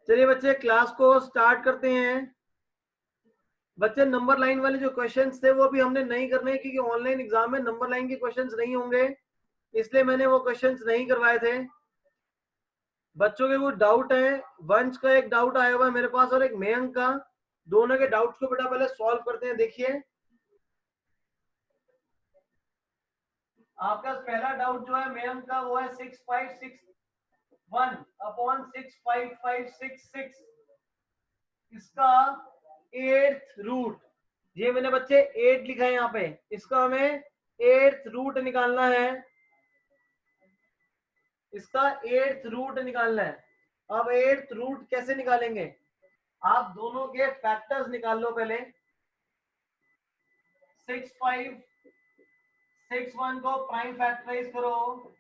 चलिए बच्चे क्लास को स्टार्ट करते हैं। बच्चे नंबर लाइन वाले जो क्वेश्चंस थे वो भी हमने नहीं करने, क्योंकि ऑनलाइन एग्जाम में नंबर लाइन के क्वेश्चंस नहीं होंगे, इसलिए मैंने वो क्वेश्चंस नहीं करवाए थे। बच्चों के कुछ डाउट है, वंश का एक डाउट आया हुआ है मेरे पास और एक मयंक का। दोनों के डाउट्स को बेटा पहले सॉल्व करते हैं। देखिए आपका पहला डाउट जो है मयंक का वो है 6561 अपॉन 65566, इसका 8th रूट। ये मैंने बच्चे 8 लिखा है यहाँ पे, इसका हमें 8th रूट निकालना है। इसका 8th रूट निकालना है। अब 8th रूट कैसे निकालेंगे? आप दोनों के फैक्टर्स निकाल लो पहले। 6561 को प्राइम फैक्टराइज करो,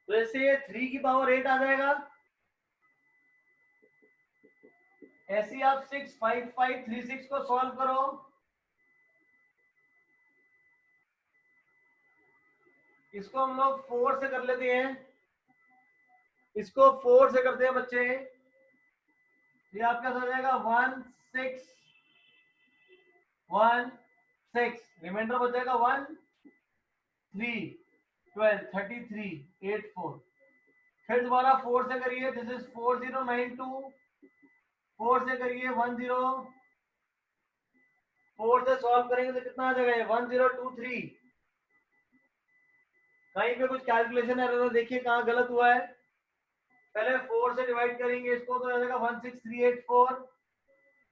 तो ऐसे ये 3 की पावर 8 आ जाएगा। ऐसे आप 65536 को सॉल्व करो, इसको हम लोग 4 से कर लेते हैं। इसको 4 से करते हैं बच्चे, ये आपका हो जाएगा 1616, रिमाइंडर बच जाएगा 1 3 12 33 84। फिर दोबारा 4 से करिए, दिस इज 4092। 4 से करिए 10, 4 से सॉल्व करेंगे तो कितना आ जाएगा 1023। कहीं पे कुछ कैलकुलेशन एरर है, देखिए कहाँ गलत हुआ है। पहले 4 से डिवाइड करेंगे इसको तो हो जाएगा 16384,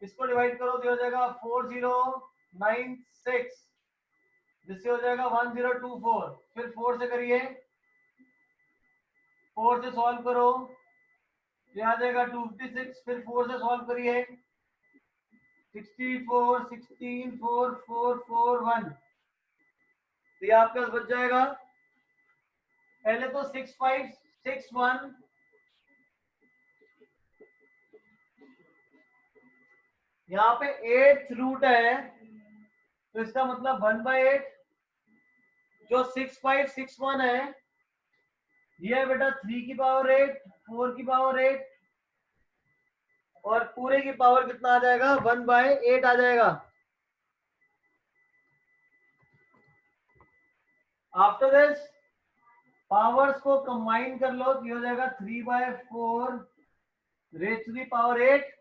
इसको डिवाइड करो तो हो जाएगा 4096, जिससे हो जाएगा 1024। फिर 4 से करिए, 4 से सॉल्व करो, ये आ जाएगा 256। फिर 4 से सॉल्व करिए, 64 16 4 4 4 1, तो ये आपके पास बच जाएगा। पहले तो 6561 यहाँ पे 8th रूट है, तो इसका मतलब 1/8। जो 6561 है ये है बेटा 3 की पावर 8, 4 की पावर 8 और पूरे की पावर कितना आ जाएगा 1/8 आ जाएगा। आफ्टर दिस पावर्स को कंबाइन कर लो तो हो जाएगा 3/4 रेज़ टू द पावर 8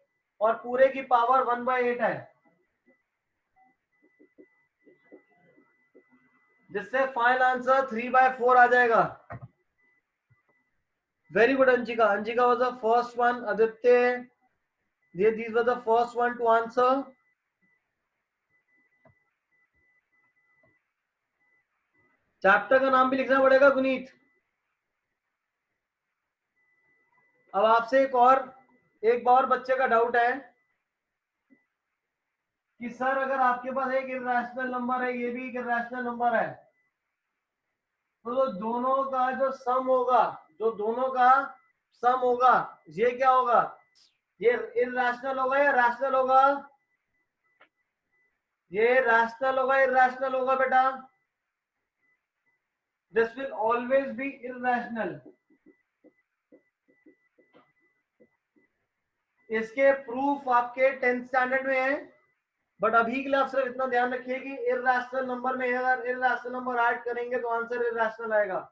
और पूरे की पावर 1/8 है, जिससे फाइनल आंसर 3/4 आ जाएगा। Very good Anshika. Anshika was the first one. Aditya, these were the first one to answer. Chapter का नाम भी लिखना पड़ेगा गुनीत। अब आपसे एक बार बच्चे का डाउट है कि सर अगर आपके पास एक इर्रेशनल नंबर है, ये भी एक इर्रेशनल नंबर है, तो दोनों का जो सम होगा, ये क्या होगा? ये इर्रेशनल होगा या रैशनल होगा? ये रैशनल होगा, इर्रेशनल होगा बेटा? This will always be irrational. इसके प्रूफ आपके 10th स्टैंडर्ड में है, बट अभी के लिए आप सिर्फ इतना ध्यान रखिए कि इर्रेशनल नंबर में अगर इर्रेशनल नंबर ऐड करेंगे तो आंसर इर्रेशनल आएगा।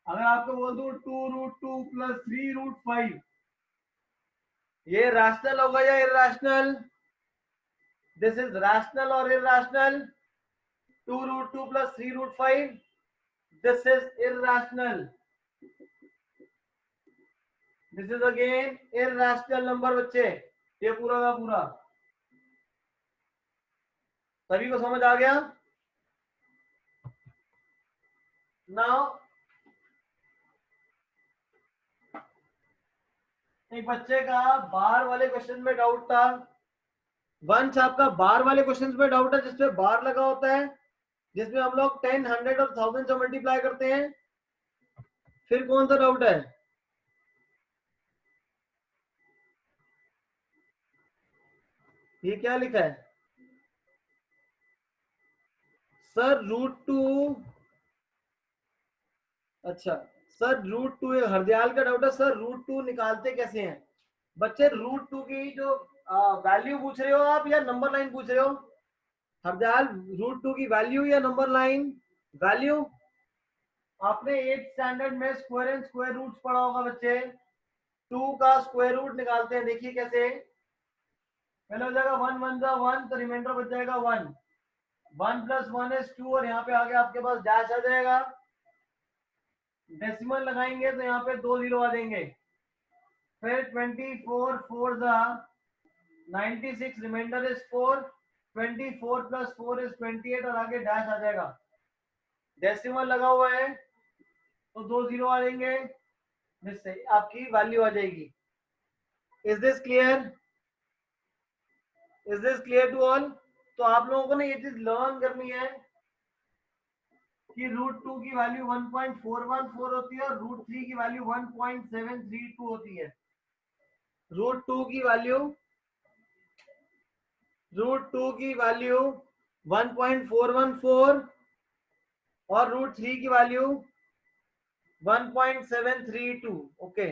अगर आपको बोल दूं 2√2 + 3√5, ये रैशनल होगा या इर्रेशनल? दिस इज रैशनल और irrational. 2√2 + 3√5, this is irrational. This is again irrational number बच्चे, ये पूरा का पूरा। सभी को समझ आ गया? नाउ एक बच्चे का बार वाले क्वेश्चन में डाउट था। वंश आपका बार वाले क्वेश्चन में डाउट है जिसमें बार लगा होता है, जिसमें हम लोग 10, 100 और 1000 से मल्टीप्लाई करते हैं। फिर कौन सा डाउट है? ये क्या लिखा है सर? √2। अच्छा सर √2, हरदयाल का डाउट है सर √2 निकालते कैसे हैं? बच्चे √2 की जो वैल्यू पूछ रहे हो आप या नंबर लाइन पूछ रहे हो? हरदयाल √2 की वैल्यू या नंबर लाइन? वैल्यू। आपने 8th स्टैंडर्ड में स्क्वायर एंड स्क्वायर रूट्स पढ़ा होगा बच्चे। 2 का स्क्वायर रूट निकालते हैं, देखिए कैसे। पहले हो जाएगा 1 1 जा 1, तो रिमाइंडर बच जाएगा 1। 1 + 1 is 2, और यहाँ पे आगे आपके पास डैश आ जाएगा। डेसिमल लगाएंगे तो यहाँ पे 2 जीरो आ जाएंगे। फिर 24 4 जा 96, रिमाइंडर इज 4। 24 + 4 is 28, और आगे डैश आ जाएगा। डेसिमल लगा हुआ है तो 2 जीरो आ जाएंगे, जिससे आपकी वैल्यू आ जाएगी। Is this clear? Is this clear to all? तो आप लोगों को ना ये चीज लर्न करनी है कि √2 की वैल्यू 1.414 होती है और √3 की वैल्यू 1.732 होती है। √2 की वैल्यू 1.414 और √3 की वैल्यू 1.732। ओके।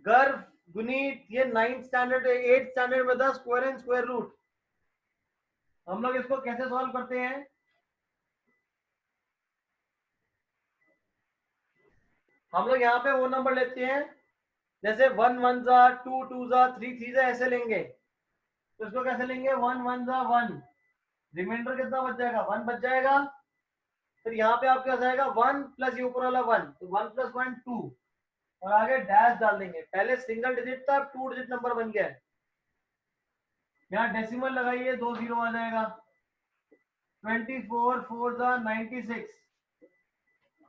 गर्व, गुनीत, ये 9th स्टैंडर्ड 8th स्टैंडर्ड में था स्क्वायर एंड स्क्वायर रूट। हम लोग इसको कैसे सॉल्व करते हैं? हम लोग यहाँ पे वो नंबर लेते हैं, जैसे 1 1 जा 2 2 जा 3 3 जा, ऐसे लेंगे। तो इसको कैसे लेंगे? 1 1 जा 1, रिमाइंडर कितना बच जाएगा? 1 बच जाएगा। फिर यहाँ पे आपके पास आएगा 1 प्लस ये ऊपर वाला 1, तो 1 + 1 2, और आगे डैश डाल देंगे। पहले सिंगल डिजिट था, अब 2 डिजिट नंबर बन गया है। यहाँ डेसिमल लगाइए, 2 जीरो आ जाएगा। 24 4 जा 96,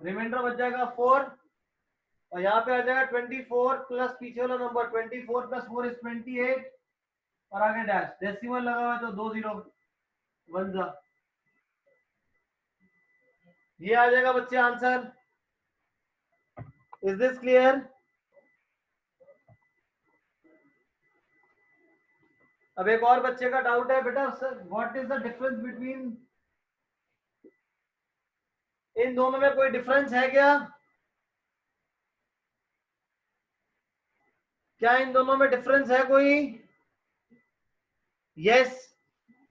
रिमाइंडर बच जाएगा 4, और यहाँ पे आ जाएगा 24 प्लस पीछे वाला नंबर 24 + 4 is 28, और आगे डैश। डेसिमल लगा हुआ है तो 2 जीरो 1 जा। ये आ जाएगा बच्चे आंसर। Is this clear? अब एक और बच्चे का डाउट है, बेटा sir what is the difference between, इन दोनों में कोई डिफरेंस है क्या? क्या इन दोनों में डिफरेंस है कोई? यस,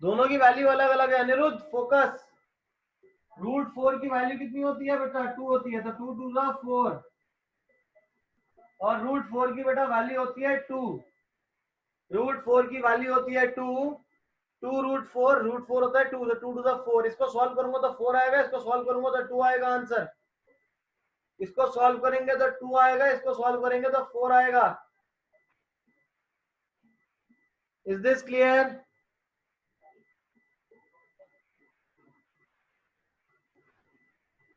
दोनों की वैल्यू अलग अलग है। अनिरुद्ध फोकस। √4 की वैल्यू कितनी होती है बेटा? 2 होती है, तो 2 2 जा 4, और √4 की बेटा वैल्यू होती है 2। √4 की वैल्यू होती है 2। 2 √4 होता है 2, तो 2 2 जा 4। इसको सॉल्व करूंगा तो 4 आएगा, इसको सॉल्व करूंगा तो 2 आएगा आंसर। इसको सॉल्व करेंगे तो 2 आएगा, इसको सॉल्व करेंगे तो 4 आएगा। Is this clear?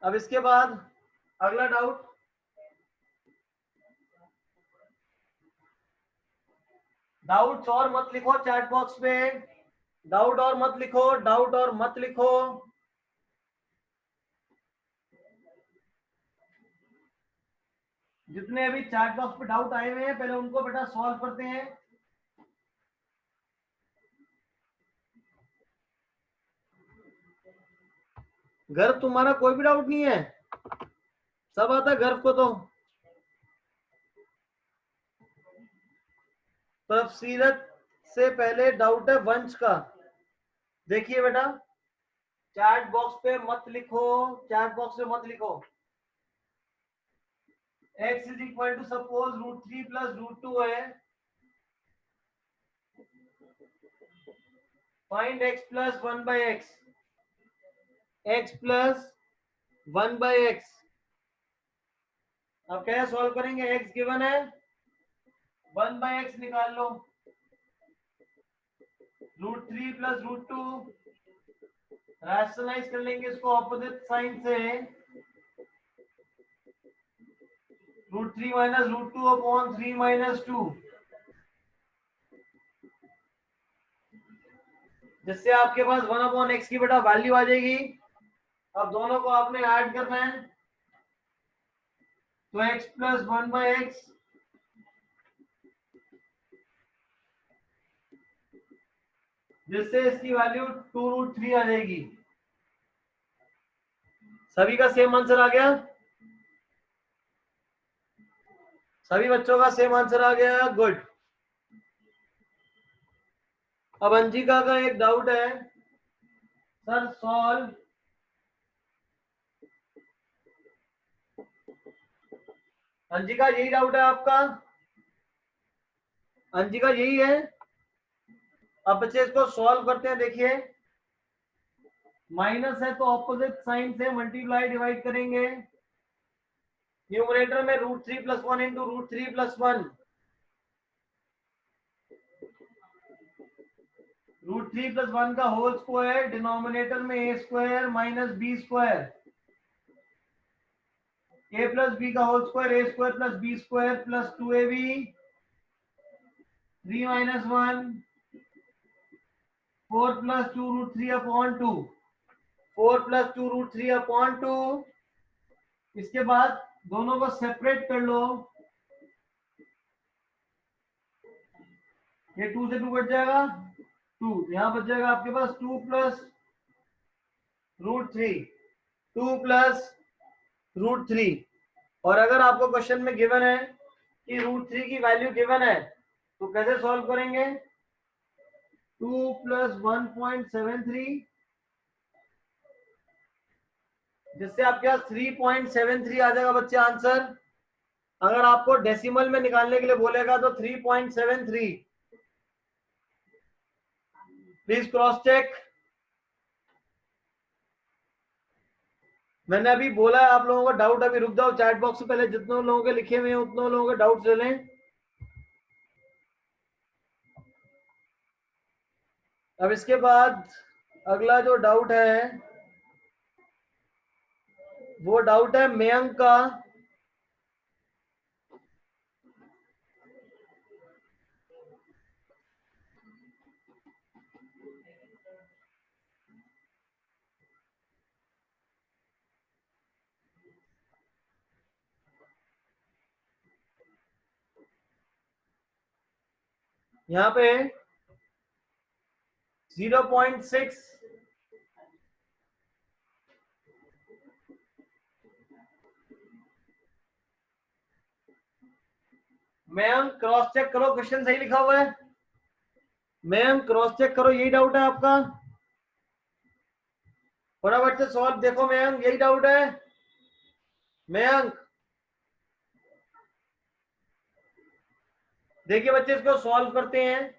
अब इसके बाद अगला डाउट। डाउट्स और मत लिखो चैट बॉक्स में, डाउट और मत लिखो, डाउट और मत लिखो। जितने अभी चैट बॉक्स पे डाउट आए हुए हैं, पहले उनको बेटा सॉल्व करते हैं। गर्व, तुम्हारा कोई भी डाउट नहीं है? सब आता है गर्व को तो। तफसीरत से पहले डाउट है वंश का। देखिए बेटा, चैट बॉक्स पे मत लिखो, चैट बॉक्स पे मत लिखो। x is equal to suppose √3 + √2 है। Find x + 1/x, x + 1/x। अब क्या सॉल्व करेंगे? x गिवन है, 1/x निकाल लो। √3 + √2, रैशनलाइज कर लेंगे इसको ऑपोजिट साइन से। √3 - √2/3 - 2, जिससे आपके पास 1/x की बेटा वैल्यू आ जाएगी। अब दोनों को आपने ऐड करना है, तो x + 1/x जिससे इसकी वैल्यू 2√3 आ जाएगी। सभी का सेम आंसर आ गया? सभी बच्चों का सेम आंसर आ गया, गुड। अब अंजिका का एक डाउट है, सर सॉल्व अंजिका यही डाउट है आपका? अंजिका यही है? अब बच्चे इसको सॉल्व करते हैं। देखिए माइनस है तो ऑपोजिट साइन से मल्टीप्लाई डिवाइड करेंगे। न्यूमरेटर में √3 + 1 इंटू √3 + 1, √3 + 1 का होल स्क्वायर, डिनोमिनेटर में a² - b², a + b का whole square, a² + b² + 2ab 3 - 1 4 + 2√3/2, 4 + 2√3/2। इसके बाद दोनों को सेपरेट कर लो, ये 2 से 2 कट जाएगा, 2 यहां बच जाएगा आपके पास 2 + √3, 2 + √3। और अगर आपको क्वेश्चन में गिवन है कि √3 की वैल्यू गिवन है तो कैसे सॉल्व करेंगे? 2 + 1.73, जिससे आपके पास 3.73 आ जाएगा बच्चे आंसर। अगर आपको डेसिमल में निकालने के लिए बोलेगा तो 3.73। Please cross check. मैंने अभी बोला है आप लोगों का डाउट, अभी रुक जाओ, चैट बॉक्स में पहले जितने लोगों के लिखे हुए हैं उतने लोगों के डाउट ले लें। अब इसके बाद अगला जो डाउट है वो डाउट है मयंक का। यहाँ पे 0.6 मैम क्रॉस चेक करो, क्वेश्चन सही लिखा हुआ है। मैम क्रॉस चेक करो, यही डाउट है आपका? फटाफट से सॉल्व देखो मैम, यही डाउट है मयंक? देखिए बच्चे इसको सॉल्व करते हैं।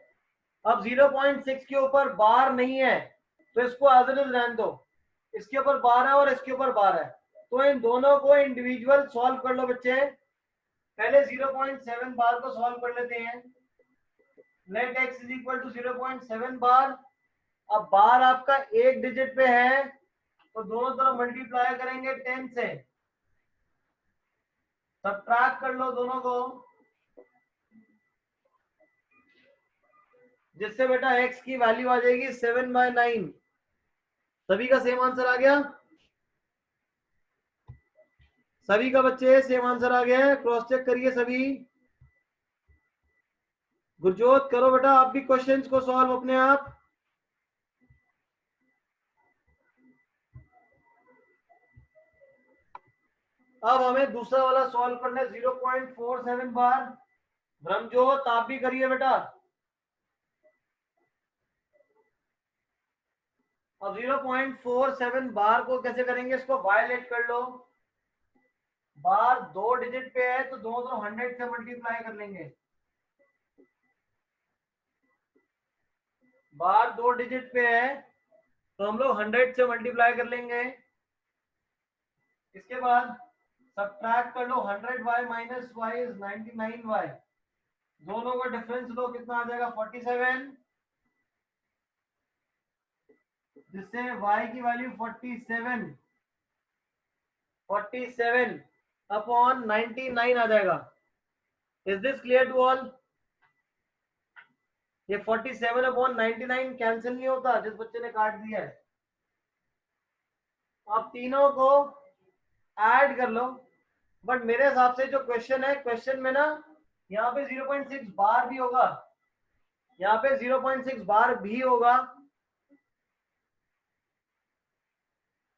अब 0.6 के ऊपर बार नहीं है तो इसको एज इट इज रहने दो। इसके ऊपर बार है और इसके ऊपर बार है, तो इन दोनों को इंडिविजुअल सॉल्व कर लो बच्चे। पहले 0.7 बार को सॉल्व कर लेते हैं। लेट x = 0.7 बार। अब बार आपका एक डिजिट पे है तो दोनों तरफ मल्टीप्लाई करेंगे 10 से, सब्ट्रैक्ट कर लो दोनों को, जिससे बेटा x की वैल्यू आ जाएगी 7/9। सभी का सेम आंसर आ गया? सभी का बच्चे सेम आंसर आ गया है? क्रॉस चेक करिए सभी। गुरजोत करो बेटा आप भी क्वेश्चंस को सॉल्व अपने आप। अब हमें दूसरा वाला सॉल्व करना है 0.47 बार। ब्रह्मजोत आप भी करिए बेटा। अब 0.47 बार को कैसे करेंगे, इसको वायलेट कर लो। बार दो डिजिट पे है तो दोनों तरफ 100 से मल्टीप्लाई कर लेंगे। बार दो डिजिट पे है तो हम लोग 100 से मल्टीप्लाई कर लेंगे। इसके बाद सब्ट्रैक्ट कर लो, 100y - y = 99y। दोनों का डिफरेंस लो, कितना आ जाएगा 47, जिससे y की वैल्यू 47/99 आ जाएगा। Is this clear to all? ये 47/99 कैंसिल नहीं होता जिस बच्चे ने काट दिया है। आप तीनों को ऐड कर लो, बट मेरे हिसाब से जो क्वेश्चन है, क्वेश्चन में ना यहाँ पे 0.6 बार भी होगा। यहाँ पे 0.6 बार भी होगा।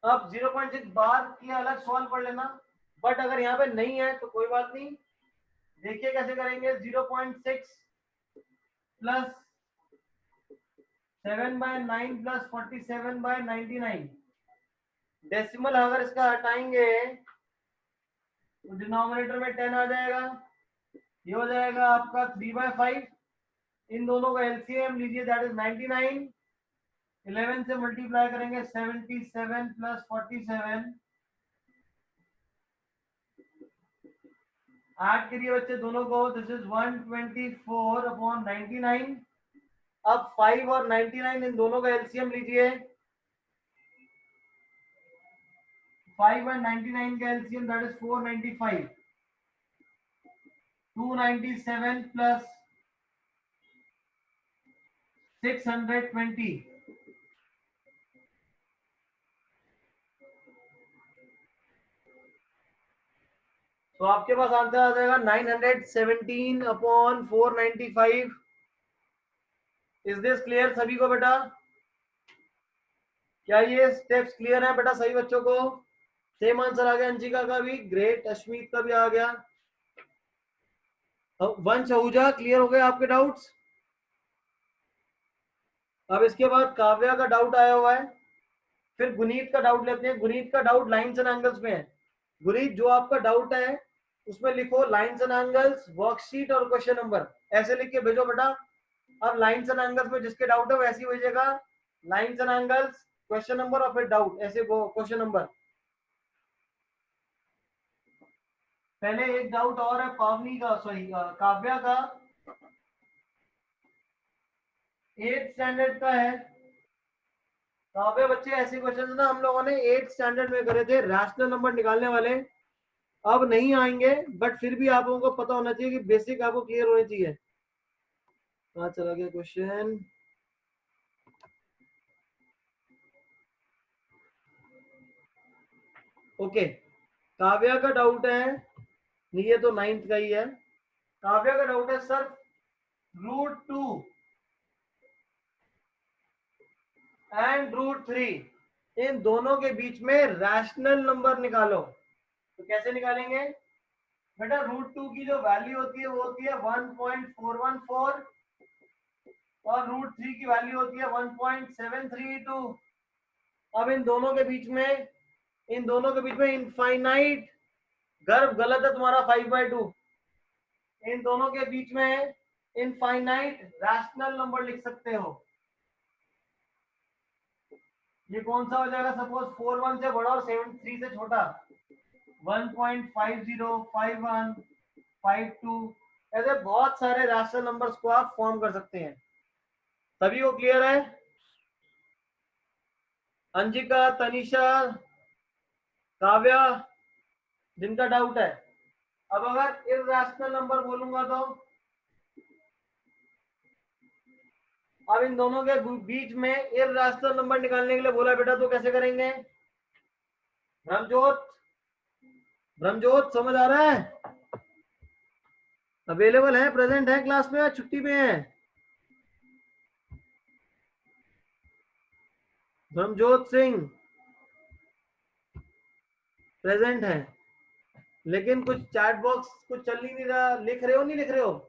अब 0.6 बार की अलग सॉल्व कर लेना, बट अगर यहाँ पे नहीं है तो कोई बात नहीं। देखिए कैसे करेंगे। 0.6 प्लस 7/9 प्लस 47/99, डेसिमल अगर इसका हटाएंगे तो डिनोमिनेटर में 10 आ जाएगा। ये हो जाएगा आपका 3/5। इन दोनों का एलसीएम लीजिए, दैट इज 99। 11 से मल्टीप्लाई करेंगे 77 प्लस 47, ऐड करिए बच्चे दोनों को, दिस इज 124/99। अब 5 और 99 इन दोनों का एलसीएम लीजिए। 5 और 99 का एलसीएम दैट इज 495। 297 प्लस 620, तो आपके पास आंसर आ जाएगा 917/495। इज दिस क्लियर सभी को बेटा? क्या ये स्टेप्स क्लियर है बेटा सही बच्चों को? सेम आंसर आ गया अंशिका का भी, ग्रेट। अश्मीत का भी आ गया। वंश आहूजा क्लियर हो गए आपके डाउट्स? अब इसके बाद काव्या का डाउट आया हुआ है, फिर गुनीत का डाउट लेते हैं। गुनीत का डाउट लाइंस एंड एंगल्स में है। गुनीत जो आपका डाउट है उसमें लिखो लाइंस एंड एंगल्स, वर्कशीट और क्वेश्चन नंबर, ऐसे लिख के भेजो बेटा। अब लाइंस एंड एंगल्स में जिसके डाउट है वो ऐसे ही भेजेगा, lines and angles, question number और फिर डाउट, ऐसे क्वेश्चन नंबर। पहले एक डाउट और है पावनी का, सॉरी काव्या का, 8th स्टैंडर्ड का है। काव्या बच्चे ऐसे क्वेश्चन ना हम लोगों ने 8th स्टैंडर्ड में करे थे, रैशनल नंबर निकालने वाले। अब नहीं आएंगे, बट फिर भी आप लोगों को पता होना चाहिए कि बेसिक आपको क्लियर होनी चाहिए। कहाँ चला गया क्वेश्चन? ओके, काव्या का डाउट है, ये तो 9th का ही है। काव्या का डाउट है सर, √2 एंड √3 इन दोनों के बीच में रैशनल नंबर निकालो। तो कैसे निकालेंगे बेटा? √2 की जो वैल्यू होती है वो होती है 1.414 और √3 की वैल्यू होती है 1.732। अब इन दोनों के बीच में इनफाइनाइट, गर्भ गलत है तुम्हारा 5/2, इन दोनों के बीच में इनफाइनाइट रैशनल नंबर लिख सकते हो। ये कौन सा हो जाएगा? सपोज 4/1 से बड़ा और 7/3 से छोटा, 1.50, 5/1, 5/2, ऐसे बहुत सारे रैशनल नंबर्स को आप फॉर्म कर सकते हैं। सभी को क्लियर है? अंजिका, तनिषा, काव्या, जिनका डाउट है। अब अगर इरैशनल नंबर बोलूंगा तो अब इन दोनों के बीच में इरैशनल नंबर निकालने के लिए बोला बेटा, तो कैसे करेंगे? ब्रह्मजोत, ब्रह्मजोत समझ आ रहा है? अवेलेबल है, प्रेजेंट है क्लास में या छुट्टी में है? ब्रह्मजोत सिंह प्रेजेंट है, लेकिन कुछ चैट बॉक्स कुछ चल ही नहीं रहा। लिख रहे हो नहीं लिख रहे हो?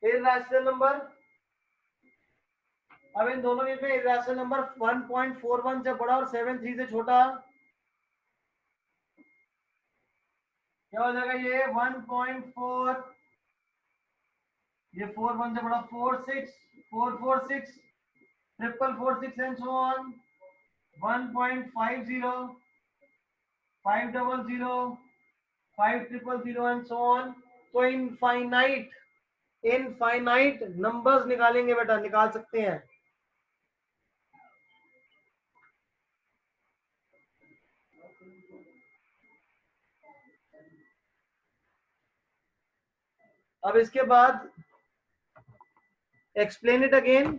इरैशनल नंबर, अब इन दोनों में इरैशनल नंबर 1.41 से बड़ा और 7/3 से छोटा, क्या हो जाएगा? ये 1.4, ये 4/1 से बड़ा 4/6, 4/4/6, 4/4/6 and so on, 1.50, 500, 5,000 and so on. तो इनफाइनाइट नंबर्स निकालेंगे बेटा, निकाल सकते हैं। अब इसके बाद एक्सप्लेन इट अगेन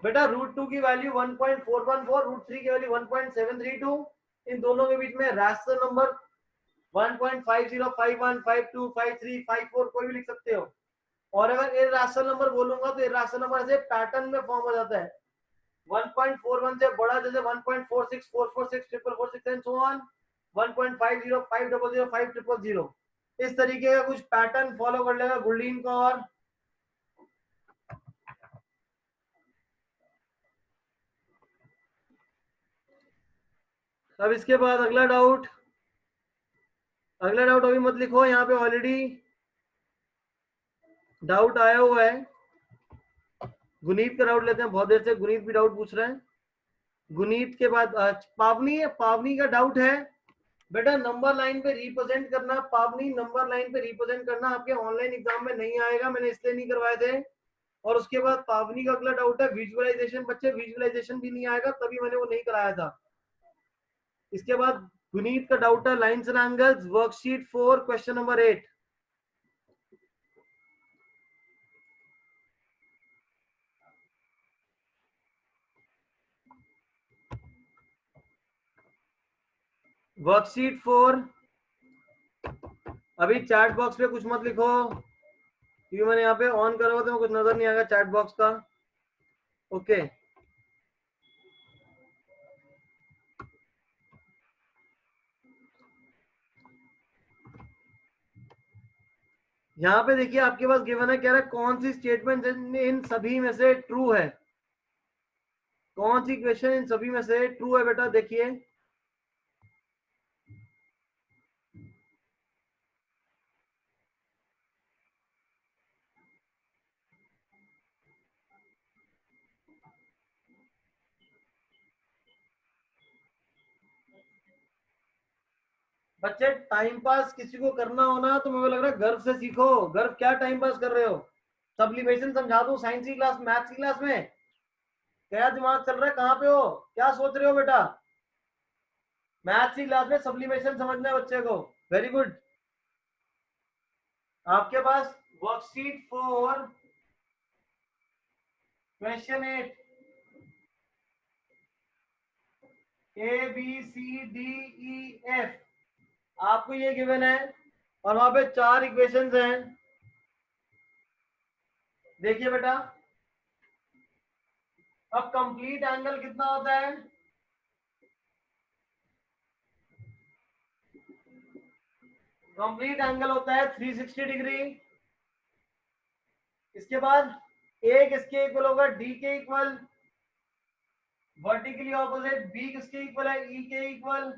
बेटा। √2 की वैल्यू 1.414, √3 की वैल्यू 1.732, इन दोनों के बीच में रैशनल नंबर 1.50, 51, 52, 53, 54 कोई भी लिख सकते हो। और अगर इर्रेशनल नंबर बोलूंगा तो इर्रेशनल नंबर ऐसे पैटर्न में फॉर्म हो जाता है। 1.41 से बड़ा जैसे 1.46, 446, 446 एंड सो ऑन, 1.50, 500, 5000, इस तरीके का कुछ पैटर्न फॉलो कर लेगा गुरलीन का। और अब इसके बाद अगला डाउट अभी मत लिखो, यहाँ पे ऑलरेडी डाउट आया हुआ है। गुनीत का डाउट लेते हैं, बहुत देर से गुनीत भी डाउट पूछ रहे हैं। गुनीत के बाद पावनी का डाउट है बेटा नंबर लाइन पे रिप्रेजेंट करना। पावनी नंबर लाइन पे रिप्रेजेंट करना आपके ऑनलाइन एग्जाम में नहीं आएगा, मैंने इसलिए नहीं करवाए थे। और उसके बाद पावनी का अगला डाउट है विजुअलाइजेशन। बच्चे विजुअलाइजेशन भी नहीं आएगा, तभी मैंने वो नहीं कराया था। इसके बाद गुनीत का डाउट है lines and angles, worksheet 4 question number 8। Worksheet 4। अभी चैट बॉक्स पे कुछ मत लिखो क्योंकि मैंने यहाँ पे ऑन करा हुआ तो कुछ नजर नहीं आएगा चैट बॉक्स का। ओके यहाँ पे देखिए आपके पास गिवन है, कह रहा है कौन सी स्टेटमेंट इन सभी में से ट्रू है। कौन सी क्वेश्चन इन सभी में से ट्रू है बेटा, देखिए। बच्चे टाइम पास किसी को करना हो ना तो मुझे लग रहा है गर्व से सीखो। गर्व क्या टाइम पास कर रहे हो? सब्लिमेशन समझा दो साइंस की क्लास, मैथ्स की क्लास में। क्या दिमाग चल रहा है, कहाँ पे हो, क्या सोच रहे हो बेटा? मैथ्स की क्लास में सब्लिमेशन समझना है बच्चे को। Very good. आपके पास worksheet 4 question 8 A B C D E F आपको ये गिवन है और वहां पे 4 इक्वेशंस हैं। देखिए बेटा अब कंप्लीट एंगल कितना होता है? कंप्लीट एंगल होता है 360 डिग्री। इसके बाद ए किसके इक्वल होगा? डी के इक्वल। वर्टिकली ऑपोजिट बी किसके इक्वल है? ई के इक्वल।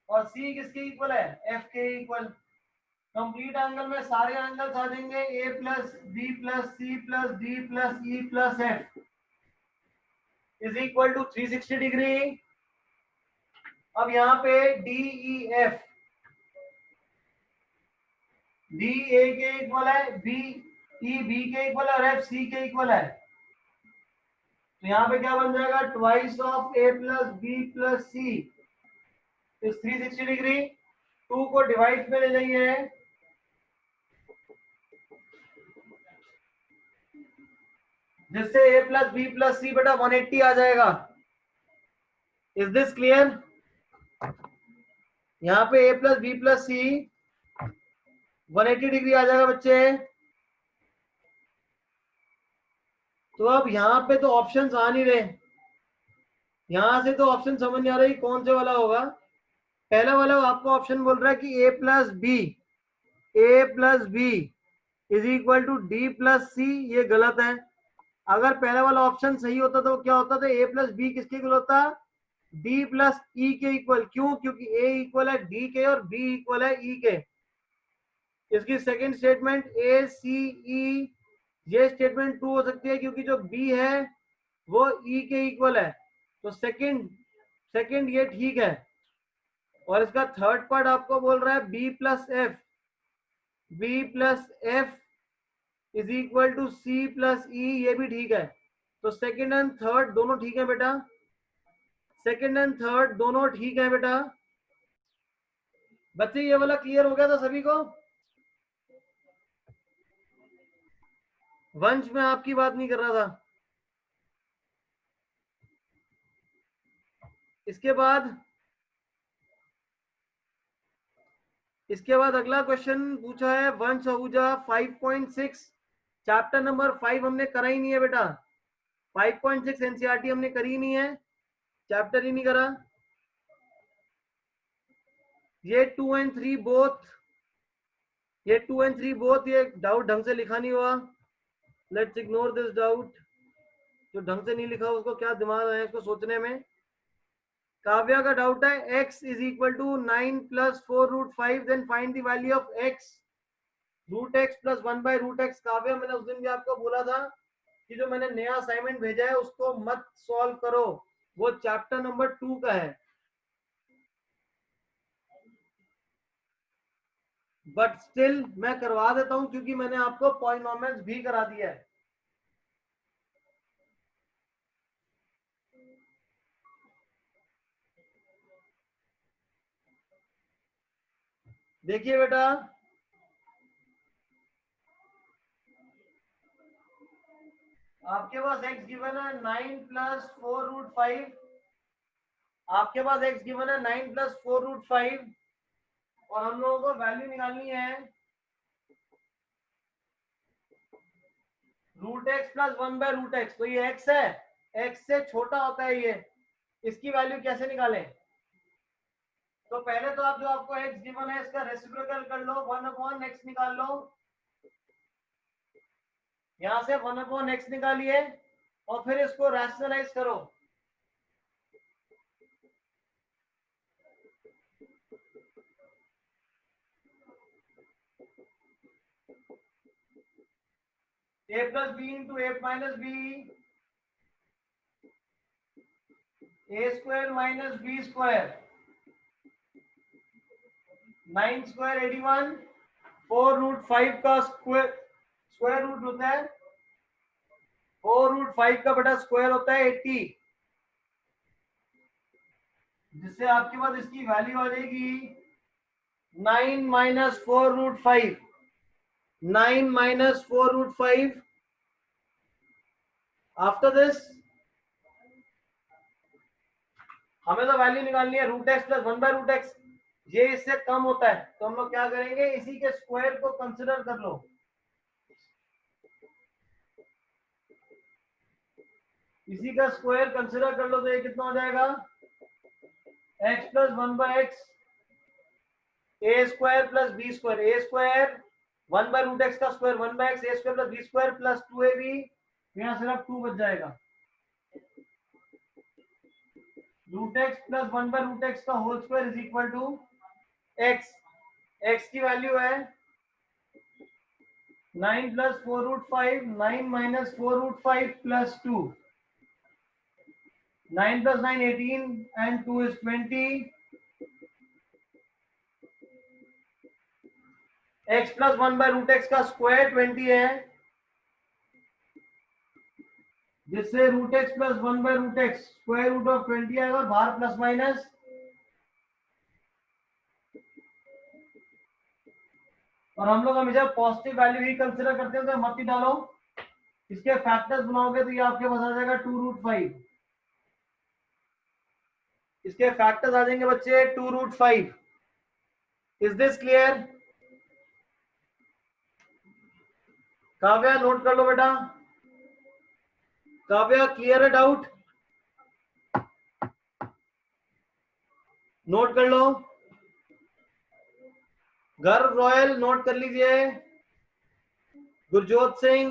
और सी किसके इक्वल है? एफ के इक्वल। कंप्लीट एंगल में सारे एंगल्स आ जाएंगे a plus B plus c plus d plus e plus f is equal to 360 degree. अब यहाँ पे d E f, d a के इक्वल है, बी ई बी के इक्वल है और एफ सी के इक्वल है। तो यहाँ पे क्या बन जाएगा? Twice of A plus B plus C is 360 degree. 2 को डिवाइड में ले जाइए, जिससे A plus B plus C बेटा 180 आ जाएगा। Is this clear? यहाँ पे A plus B plus C 180 degree आ जाएगा बच्चे। तो अब यहाँ पे तो ऑप्शंस आ नहीं रहे, यहां से तो ऑप्शन समझ नहीं आ रही कौन से वाला होगा। पहला वाला आपको ऑप्शन बोल रहा है कि a plus b is equal to d plus c, ये गलत है। अगर पहला वाला ऑप्शन सही होता तो क्या होता? था ए प्लस बी किसके इक्वल होता? डी प्लस ई के इक्वल। क्यों? क्योंकि ए इक्वल है डी के और बी इक्वल है ई के। इसकी सेकंड स्टेटमेंट ए सी ई, ये स्टेटमेंट ट्रू हो सकती है क्योंकि जो बी है वो ई के इक्वल है। तो सेकंड ये ठीक है। और इसका थर्ड पार्ट आपको बोल रहा है b plus f is equal to c plus e, ये भी ठीक है। तो सेकंड एंड थर्ड दोनों ठीक है बेटा, सेकंड एंड थर्ड दोनों ठीक है बेटा। बच्चे ये वाला क्लियर हो गया था सभी को? वंश में आपकी बात नहीं कर रहा था। इसके बाद इसके बाद अगला क्वेश्चन पूछा है वंश आहूजा 5.6, चैप्टर नंबर 5 हमने करा ही नहीं है बेटा। 5.6 एनसीईआरटी हमने करी ही नहीं है, चैप्टर ही नहीं करा। ये 2 एंड 3 बोथ, ये 2 एंड 3 बोथ, ये डाउट ढंग से लिखा नहीं हुआ। Let's ignore this doubt. जो ढंग से नहीं लिखा उसको क्या दिमाग है इसको सोचने में। काव्या का डाउट है x is equal to 9 plus 4 root 5, then find the value of x root x plus 1 by root x। Kavya, मैंने उस दिन भी आपको बोला था कि जो मैंने नया असाइनमेंट भेजा है उसको मत सॉल्व करो, वो चैप्टर नंबर 2 का है। बट स्टिल मैं करवा देता हूं क्योंकि मैंने आपको पॉलिनोमियल्स भी करा दिया है। देखिए बेटा, आपके पास x गिवन है 9 प्लस 4 रूट 5, आपके पास x गिवन है 9 प्लस 4 रूट 5, और हम लोगों को वैल्यू निकालनी है root x plus 1 by root x. तो ये x है, x से छोटा होता है ये, इसकी वैल्यू कैसे निकालें? तो पहले तो आप जो आपको x गिवन है इसका रेसिप्रोकल कर लो, 1 अपॉन x निकाल लो। यहां से 1 अपॉन x निकालिए और फिर इसको रैशनलाइज करो। a plus b into a minus b, a square minus b square, 9 square 81, 4 root 5 का स्क्वायर रूट होता है 4 रूट 5 का बटा स्क्वायर होता है 80, जिससे आपके पास इसकी वैल्यू आ जाएगी 9 minus 4 root 5, 9 minus 4 root 5। After this हमें तो वैल्यू निकालनी है root x plus 1 by root x. ये इससे कम होता है तो हम लोग क्या करेंगे, इसी के स्क्वायर को कंसिडर कर लो। इसी का स्क्वायर कंसिडर कर लो तो ये कितना हो जाएगा, x plus 1 by x, a square plus b square, a square 1 by root x का square 1 by x, a square plus b square plus 2ab, यहाँ सिर्फ 2 बच जाएगा। Root x plus 1 by root x का whole square is equal to x. X की value है 9 plus 4 root 5, 9 minus 4 root 5 plus 2, 9 plus 9 18 and 2 is 20, x plus 1 by root x का square 20 है, जिससे root x plus 1 by root x square root of 20 आएगा, बाहर plus minus. और हम लोग हमेशा पॉजिटिव वैल्यू ही कंसिडर करते हैं तो मत ही डालो, इसके फैक्टर्स बनाओगे तो ये आपके पास आ जाएगा 2 रूट 5, इसके फैक्टर्स आ जाएंगे बच्चे 2 root 5। Is this clear? Kavya note कर लो बेटा, काव्या क्लियर है डाउट? नोट कर लो। गर्व रॉयल नोट कर लीजिए, गुरजोत सिंह,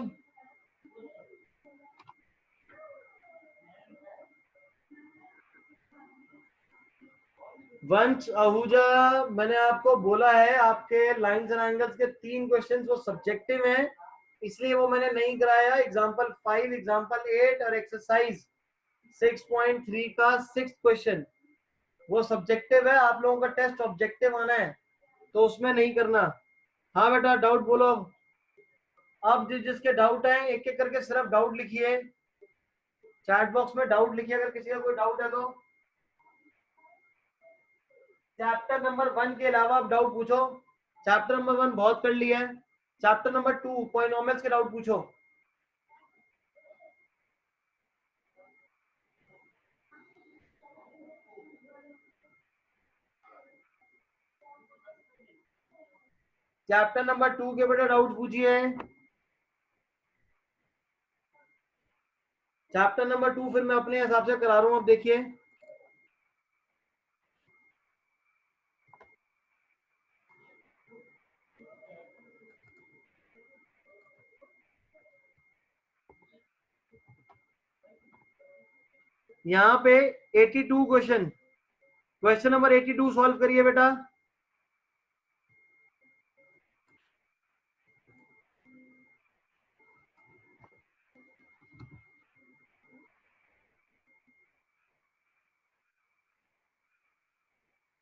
वंश आहूजा। मैंने आपको बोला है आपके लाइंस एंड एंगल्स के 3 क्वेश्चंस वो सब्जेक्टिव हैं, इसलिए वो मैंने नहीं कराया। एग्जांपल 5, एग्जांपल 8 और एक्सरसाइज 6.3 का 6th क्वेश्चन वो सब्जेक्टिव है। आप लोगों का टेस्ट ऑब्जेक्टिव आना है तो उसमें नहीं करना। हाँ बेटा डाउट बोलो। अब जिसके डाउट है एक एक करके सिर्फ डाउट लिखिए, चैट बॉक्स में डाउट लिखिए अगर किसी का कोई डाउट है तो। चैप्टर नंबर 1 के अलावा आप डाउट पूछो। चैप्टर नंबर 1 बहुत कर लिया है, चैप्टर नंबर 2 पॉलिनोमियल्स के डाउट पूछो। चैप्टर नंबर 2 के बेटा डाउट पूछिए। चैप्टर नंबर 2 फिर मैं अपने हिसाब से करा रहा हूं, अब देखिए। यहाँ पे 82 क्वेश्चन नंबर 82 सॉल्व करिए बेटा।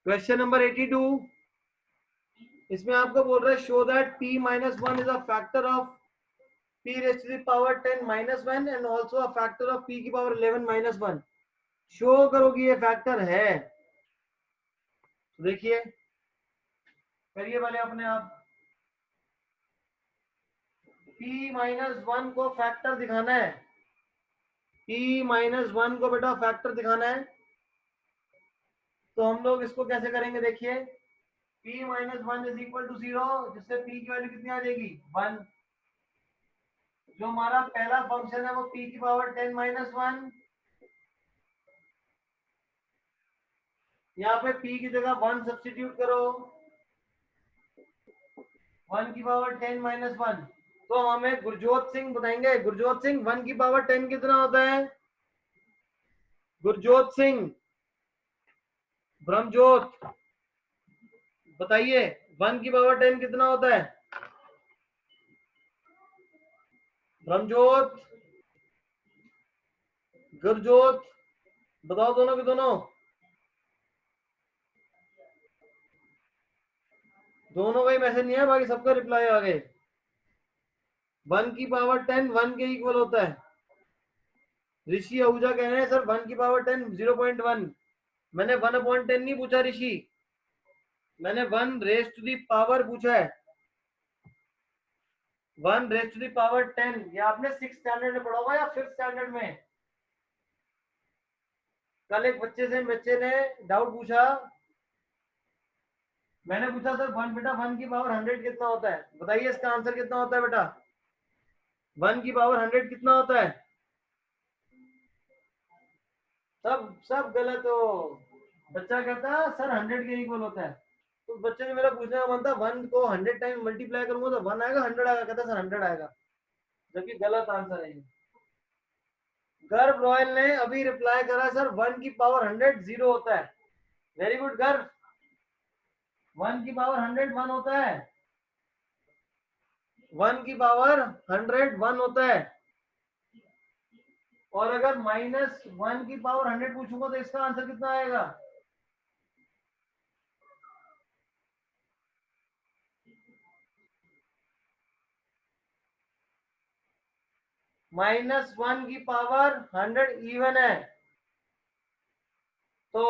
क्वेश्चन नंबर 82, इसमें आपको बोल रहा है show that p minus 1 is a factor of p raise to the power 10 minus 1 and also a factor of p की पावर 11 माइनस 1। शो करोगी ये फैक्टर है, देखिए करिए पहले अपने आप। p माइनस 1 को फैक्टर दिखाना है, p माइनस 1 को बेटा फैक्टर दिखाना है। तो हम लोग इसको कैसे करेंगे, देखिए p minus 1 is equal to 0, जिससे p की वैल्यू कितनी आ जाएगी 1। जो हमारा पहला फंक्शन है वो p की पावर 10 माइनस 1, यहाँ पे p की जगह 1 सब्स्टिट्यूट करो, 1 की पावर 10 माइनस 1। तो हमें गुरजोत सिंह बताएंगे, गुरजोत सिंह 1 की पावर 10 कितना होता है? गुरजोत सिंह, ब्रह्मजोत बताइए 1 की पावर 10 कितना होता है? ब्रह्मजोत, गुरजोत बताओ, दोनों के दोनों, दोनों का ही मैसेज नहीं है, बाकी सबका रिप्लाई आ गए। 1 की पावर 10 1 के इक्वल होता है। ऋषि आहूजा कह रहे हैं सर 1 की पावर 10 0.1। मैंने 1/10 नहीं पूछा ऋषि, मैंने 1 रेज टू दी पावर पूछा है, 1 रेज टू दी पावर 10। ये आपने 6 स्टैंडर्ड में पढ़ा होगा या 5th स्टैंडर्ड में। कल एक बच्चे ने डाउट पूछा, मैंने पूछा सर 1 बेटा 1 की पावर 100 कितना होता है, बताइए इसका आंसर कितना होता है बेटा? 1 की पावर 100 कितना होता है? सब गलत हो। बच्चा कहता है सर 100 के इक्वल होता है। तो बच्चे ने मेरा पूछने का मन था 1 को 100 टाइम मल्टीप्लाई करूंगा तो 1 आएगा 100 आएगा, कहता सर 100 आएगा, जबकि गलत आंसर है। गर्भ रॉयल ने अभी रिप्लाई करा सर 1 की पावर 100 0 होता है। वेरी गुड गर्भ, 1 की पावर 100 1 होता है, 1 की पावर 100 1 होता है। और अगर -1 की पावर 100 पूछूंगा तो इसका आंसर कितना आएगा? -1 की पावर 100 इवन है। तो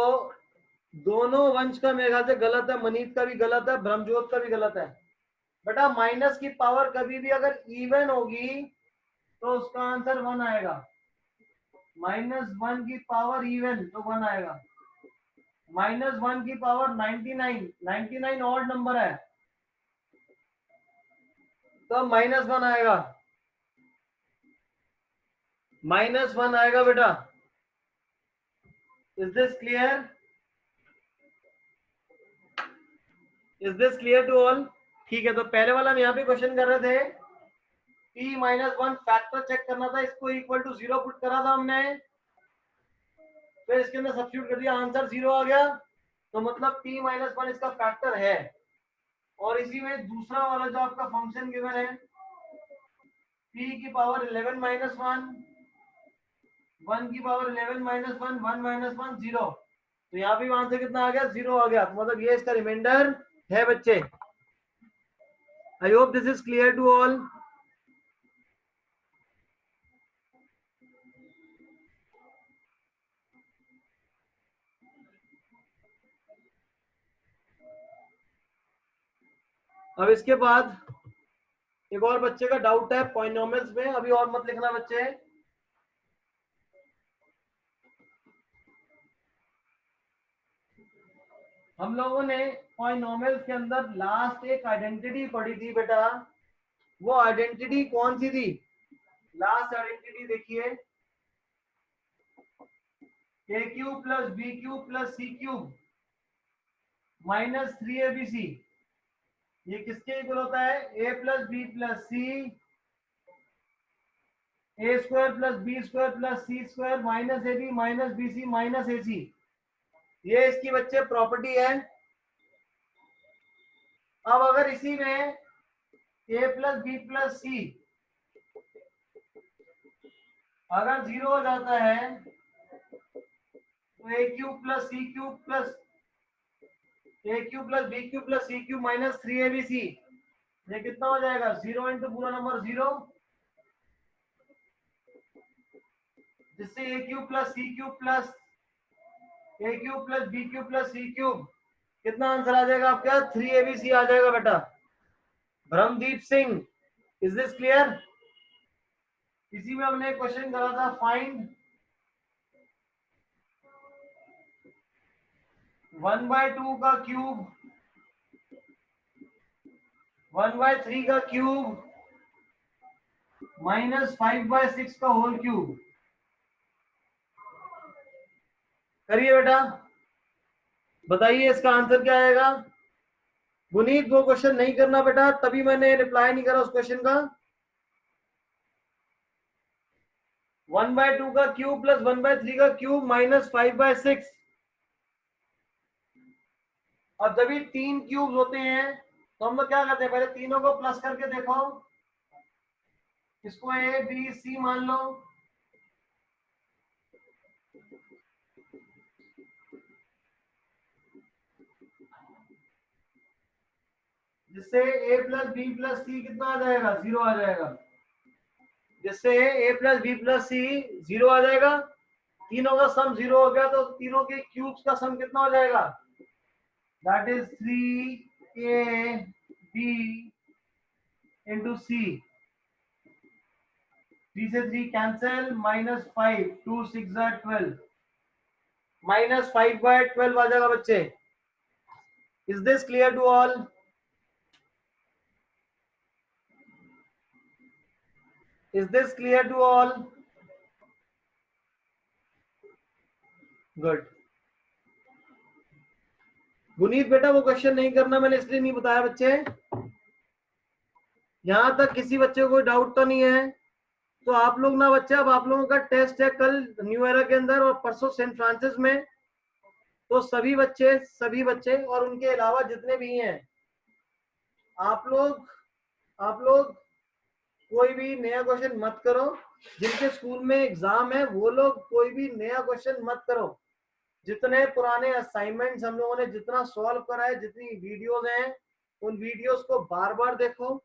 दोनों वंश का मेरे ख्याल से गलत है, मनीत का भी गलत है, ब्रह्मजोत का भी गलत है। बेटा माइनस की पावर कभी भी अगर इवन होगी तो उसका आंसर 1 आएगा। -1 की पावर इवन तो 1 आएगा। -1 की पावर 99 ऑड नंबर है तो -1 आएगा, -1 आएगा बेटा। Is this clear? Is this clear to all? ठीक है, तो पहले वाला हम यहाँ पे क्वेश्चन कर रहे थे, p-1 फैक्टर चेक करना था, इसको इक्वल टू 0 पुट करा था हमने, फिर इसके अंदर सब्स्टिट्यूट कर दिया, आंसर 0 आ गया। तो मतलब p-1 इसका फैक्टर है। और इसी में दूसरा वाला जो आपका फंक्शन गिवन है p की पावर 11 माइनस 1, 1 की पावर 11 माइनस 1, 1 माइनस 1 0। तो यहाँ पे आंसर कितना आ गया? 0 आ गया। तो मतलब ये इसका रिमाइंडर है बच्चे। I hope this is clear to all. अब इसके बाद एक और बच्चे का डाउट है पॉलिनोमियल्स में, अभी और मत लिखना बच्चे। हम लोगों ने पॉलिनोमियल्स के अंदर लास्ट एक आइडेंटिटी पढ़ी थी बेटा, वो आइडेंटिटी कौन सी थी? लास्ट आइडेंटिटी देखिए, a cube plus b cube plus c cube minus 3abc, ये किसके इक्वल होता है? A plus B plus c, a square plus b square plus c square minus a b minus b c minus a c, ये इसकी बच्चे property है। अब अगर इसी में a plus B plus c अगर 0 हो जाता है तो a cube plus c cube plus a cube plus b cube plus c cube minus 3abc, ये कितना हो जाएगा? 0 इंटू पूरा नंबर 0, जिससे a cube plus c cube plus a cube plus b cube plus c cube, कितना answer आ जाएगा आपका? 3abc आ जाएगा बेटा। Brahmdeep Singh, is this clear? इसी में हमने क्वेश्चन करा था, फाइंड 1/2 का क्यूब 1/3 का क्यूब माइनस 5/6 का होल क्यूब। करिए बेटा, बताइए इसका आंसर क्या आएगा? गुनीत, वो क्वेश्चन नहीं करना बेटा, तभी मैंने रिप्लाई नहीं करा उस क्वेश्चन का। 1/2 का क्यूब प्लस 1/3 का क्यूब माइनस 5/6। अब जब भी 3 क्यूब्स होते हैं तो हम लोग क्या करते हैं? पहले तीनों को प्लस करके देखो, इसको ए बी सी मान लो, जिससे ए प्लस बी प्लस सी कितना आ जाएगा? 0 आ जाएगा। जिससे ए प्लस बी प्लस सी 0 आ जाएगा। तीनों का सम 0 हो गया तो तीनों के क्यूब्स का सम कितना हो जाएगा? दैट इज 3ab इंटू सी। 3 से 3 कैंसिल, माइनस 5, 2 6 12, माइनस 5/12 आ जाएगा बच्चे। Is this clear to all? Is this clear to all? Good. Guneet बेटा, वो क्वेश्चन नहीं करना, मैंने इसलिए नहीं बताया बच्चे। यहां तक किसी बच्चे को कोई डाउट तो नहीं है? तो आप लोग ना बच्चे, अब आप लोगों का टेस्ट है कल न्यू एरा के अंदर और परसों सेंट फ्रांसिस में। तो सभी बच्चे और उनके अलावा जितने भी हैं, आप लोग कोई भी नया क्वेश्चन मत करो। जिनके स्कूल में एग्जाम है वो लोग कोई भी नया क्वेश्चन मत करो। जितने पुराने असाइनमेंट्स हम लोगों ने जितना सॉल्व करा है, जितनी वीडियोस हैं, उन वीडियोस को बार बार देखो,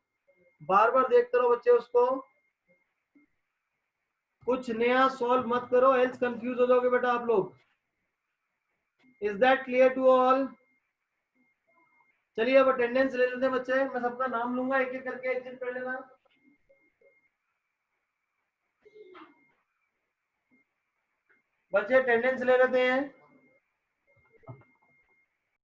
बार बार देखते रहो बच्चे उसको। कुछ नया सॉल्व मत करो, एल्स कंफ्यूज हो जाओगे बेटा आप लोग। Is that clear to all? चलिए अब अटेंडेंस ले लेते हैं बच्चे, मैं सबका नाम लूंगा, एक एक करके एग्जिट कर लेना। बच्चे अटेंडेंस ले लेते हैं।